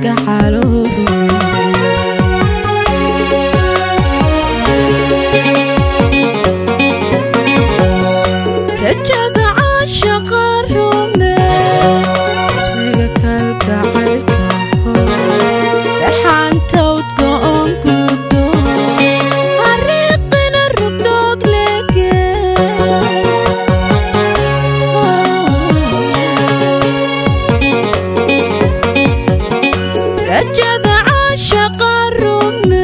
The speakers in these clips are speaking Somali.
kalgacalo rajada caashaqa rume ismiga kalgacaylka dhaxanta udgoon gudo hariiqina rugdoog lege rajada caashaqa rume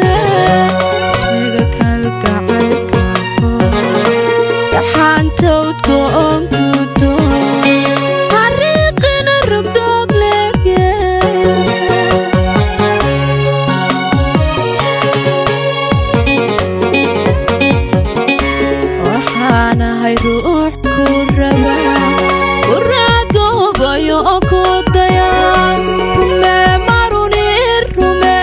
ismiga kalgacaylka dhaxanta udgoon gudo hariiqina rugdoog lege waxaanahay ruux ku raba ku raagoobayo oo ku daya rume maruni irume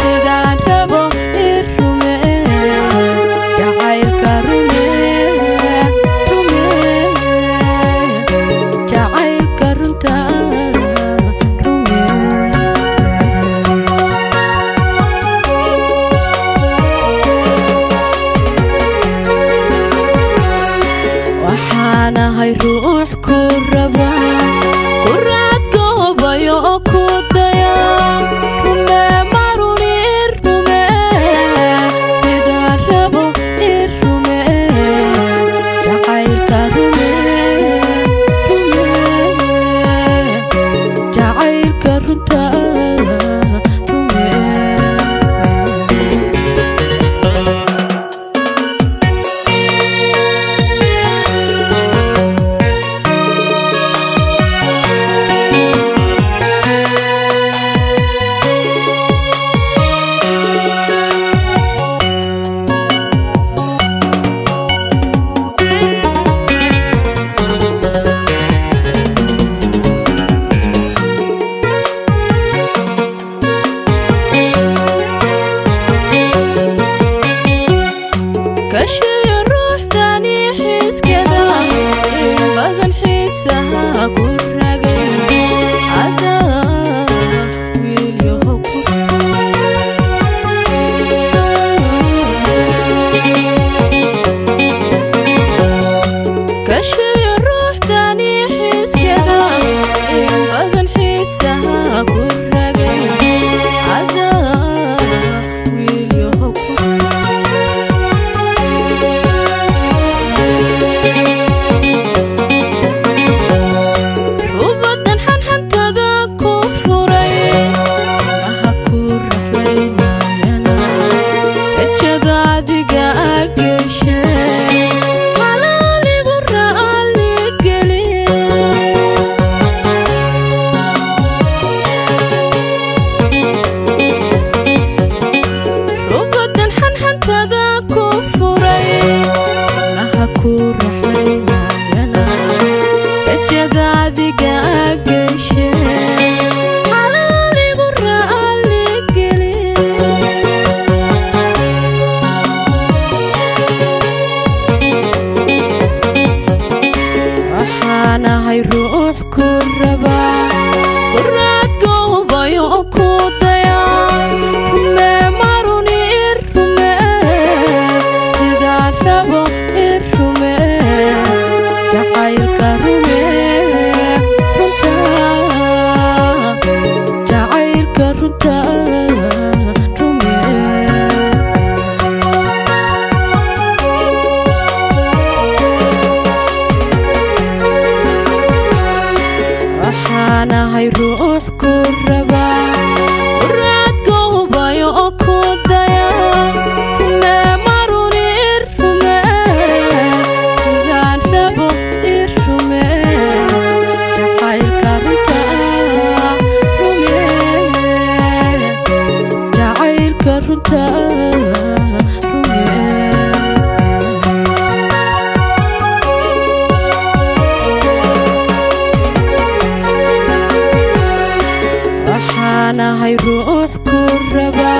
sidaan rabo irume jacaylka rume rume jacaylka runta rume waxaanahay ruux ku raba ku raadgoobayo oo ku daya rume maruni irume sidaan rabo irume jacaylka rume rume jacaylka runta rume كشي روح ثاني حس كذا بدن حسها كرقي عدا ويليو كشي روح ثاني حس كذا بدن حسها كرقي عدا ويليو rubadan xanxantada ku furay maha ku raxlaynayana rajada adiga ageshe halaaligu raalli geliye rubadan xanxantada ku furay maha ku raxlaynayana rajada adiga ageshe halaaligu raalli geliye waxaanahay ruux ku raba ku raadgoobayo oo ku daya rume maruni irume sidaan rabo irume jacaylka rume runta jacaylka runta rume waxaanahay ruux ku raba ku raadgoobayo oo ku daya rume maruni irume sidaan rabo irume jacaylka runta rume jacaylka runta rume waxaanahay ruux ku raba